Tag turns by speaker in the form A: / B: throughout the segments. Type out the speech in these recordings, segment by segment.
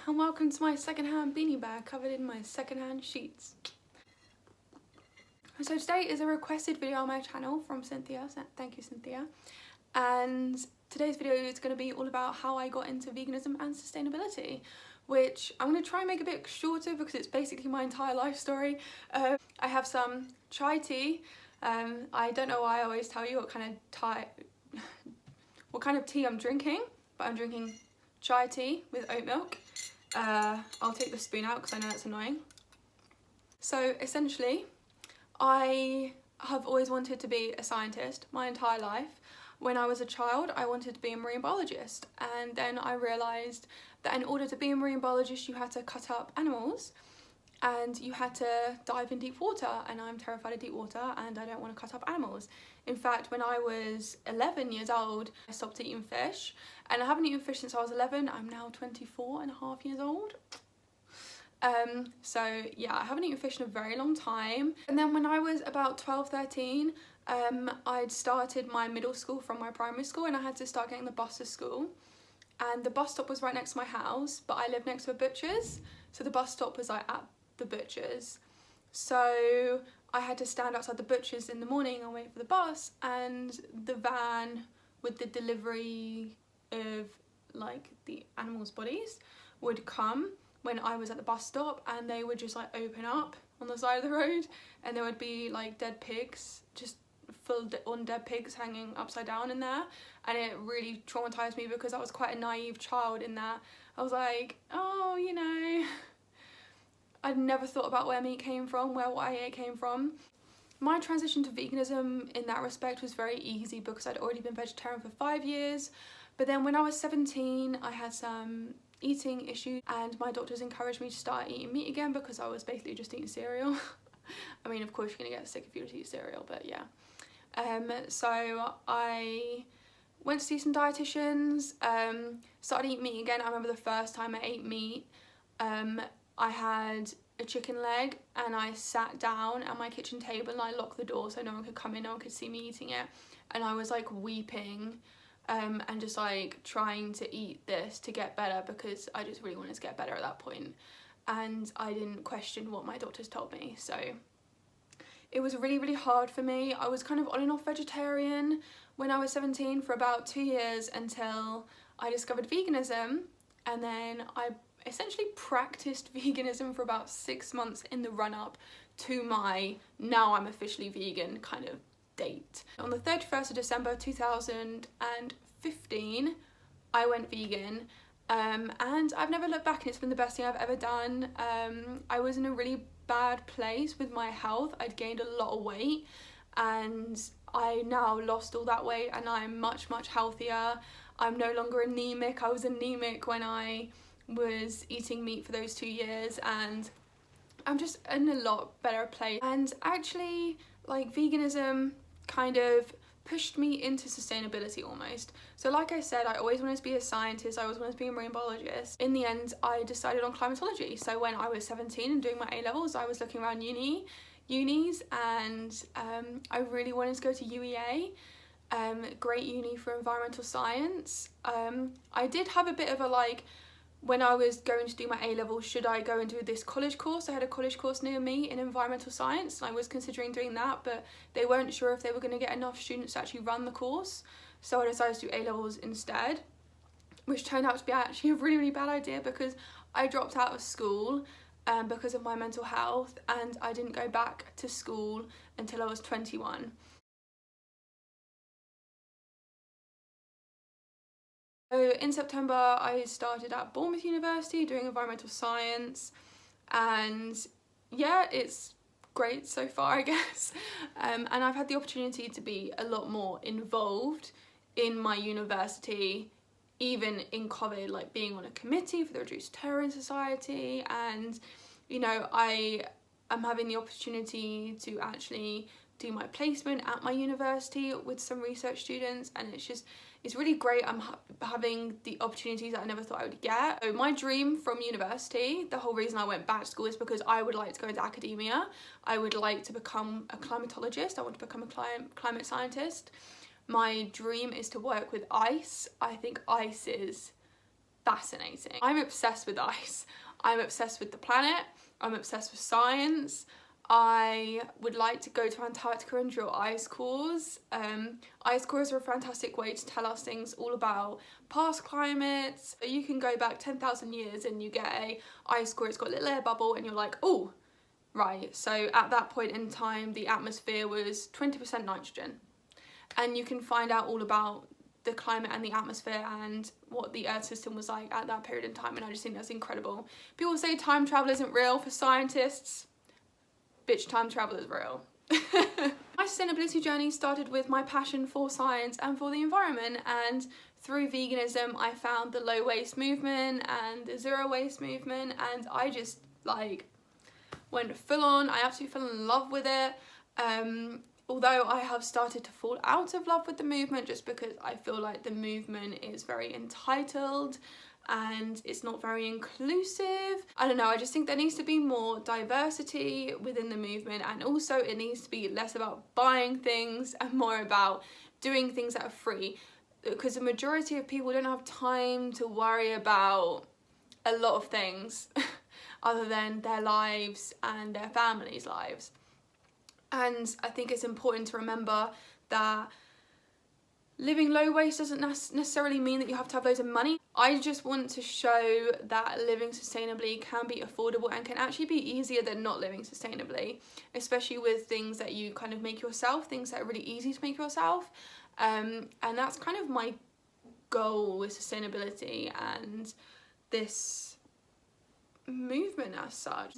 A: and welcome to my secondhand beanie bag covered in my secondhand sheets. So today is a requested video on my channel from Cynthia, so thank you Cynthia. And today's video is going to be all about how I got into veganism and sustainability, which I'm going to try and make a bit shorter because it's basically my entire life story. I have some chai tea. I don't know why I always tell you what kind of tea I'm drinking, but I'm drinking chai tea with oat milk. I'll take the spoon out because I know it's annoying. So essentially, I have always wanted to be a scientist my entire life. When I was a child, I wanted to be a marine biologist, and then I realised that in order to be a marine biologist, you had to cut up animals and you had to dive in deep water, and I'm terrified of deep water and I don't want to cut up animals. In fact, when I was 11 years old, I stopped eating fish, and I haven't eaten fish since I was 11. I'm now 24 and a half years old. So yeah, I haven't eaten fish in a very long time. And then when I was about 12, 13, I'd started my middle school from my primary school, and I had to start getting the bus to school. And the bus stop was right next to my house, but I lived next to a butcher's, so the bus stop was like at the butcher's. So I had to stand outside the butcher's in the morning and wait for the bus, and the van with the delivery of like the animals' bodies would come when I was at the bus stop, and they would just like open up on the side of the road, and there would be like dead pigs, just full on dead pigs hanging upside down in there. And it really traumatized me because I was quite a naive child in that. I was like, oh, you know, I'd never thought about where meat came from, where what I ate came from. My transition to veganism in that respect was very easy because I'd already been vegetarian for 5 years. But then when I was 17, I had some eating issues, and my doctors encouraged me to start eating meat again because I was basically just eating cereal. I mean, of course you're gonna get sick if you just eat cereal, but yeah. So I went to see some dietitians, started eating meat again. I remember the first time I ate meat, I had a chicken leg, and I sat down at my kitchen table and I locked the door so no one could come in, no one could see me eating it. And I was like weeping, and just like trying to eat this to get better because I just really wanted to get better at that point. And I didn't question what my doctors told me. So it was really, really hard for me. I was kind of on and off vegetarian when I was 17 for about 2 years until I discovered veganism, and then I essentially practiced veganism for about 6 months in the run-up to my now I'm officially vegan kind of date. On the 31st of December 2015, I went vegan, and I've never looked back, and it's been the best thing I've ever done. I was in a really bad place with my health. I'd gained a lot of weight, and I now lost all that weight and I'm much, much healthier. I'm no longer anemic. I was anemic when I was eating meat for those 2 years, and I'm just in a lot better place. And actually, like, veganism kind of pushed me into sustainability almost. So like I said, I always wanted to be a scientist, I always wanted to be a marine biologist. In the end, I decided on climatology. So when I was 17 and doing my A-levels, I was looking around unis, and I really wanted to go to UEA. Great uni for environmental science. I did have a bit of a like, when I was going to do my A-level, should I go and do this college course? I had a college course near me in environmental science, and I was considering doing that, but they weren't sure if they were going to get enough students to actually run the course. So I decided to do A-levels instead, which turned out to be actually a really, really bad idea because I dropped out of school because of my mental health, and I didn't go back to school until I was 21. So in September, I started at Bournemouth University doing environmental science, and yeah, it's great so far, I guess. And I've had the opportunity to be a lot more involved in my university, even in COVID, like being on a committee for the Vegetarian Society, and you know, I am having the opportunity to actually do my placement at my university with some research students, and it's really great. I'm having the opportunities that I never thought I would get. So my dream from university, the whole reason I went back to school, is because I would like to go into academia. I would like to become a climatologist. I want to become a climate scientist. My dream is to work with ice. I think ice is fascinating. I'm obsessed with ice. I'm obsessed with the planet. I'm obsessed with science. I would like to go to Antarctica and drill ice cores. Ice cores are a fantastic way to tell us things all about past climates. You can go back 10,000 years and you get a ice core, it's got a little air bubble and you're like, oh, right. So at that point in time, the atmosphere was 20% nitrogen. And you can find out all about the climate and the atmosphere and what the Earth system was like at that period in time. And I just think that's incredible. People say time travel isn't real. For scientists, bitch, time travel is real. My sustainability journey started with my passion for science and for the environment, and through veganism I found the low waste movement and the zero waste movement, and I just like went full on. I absolutely fell in love with it. Although I have started to fall out of love with the movement just because I feel like the movement is very entitled and it's not very inclusive. I don't know, I just think there needs to be more diversity within the movement, and also it needs to be less about buying things and more about doing things that are free, because the majority of people don't have time to worry about a lot of things other than their lives and their families' lives. And I think it's important to remember that living low waste doesn't necessarily mean that you have to have loads of money. I just want to show that living sustainably can be affordable and can actually be easier than not living sustainably, especially with things that you kind of make yourself, things that are really easy to make yourself. And that's kind of my goal with sustainability and this movement as such.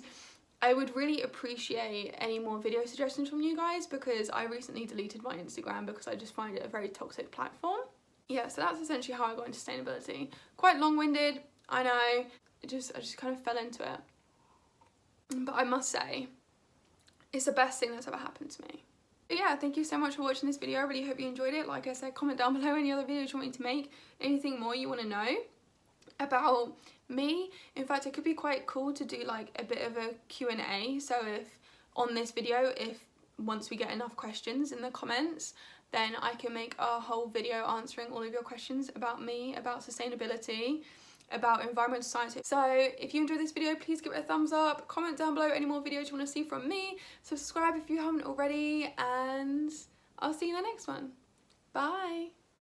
A: I would really appreciate any more video suggestions from you guys, because I recently deleted my Instagram because I just find it a very toxic platform. Yeah, so that's essentially how I got into sustainability. Quite long-winded, I know. I just kind of fell into it. But I must say, it's the best thing that's ever happened to me. But yeah, thank you so much for watching this video. I really hope you enjoyed it. Like I said, comment down below any other videos you want me to make, anything more you want to know about me. In fact, it could be quite cool to do like a bit of a Q&A. So if on this video, if once we get enough questions in the comments, then I can make a whole video answering all of your questions about me, about sustainability, about environmental science. So if you enjoyed this video, please give it a thumbs up, comment down below any more videos you want to see from me, subscribe if you haven't already, and I'll see you in the next one. Bye.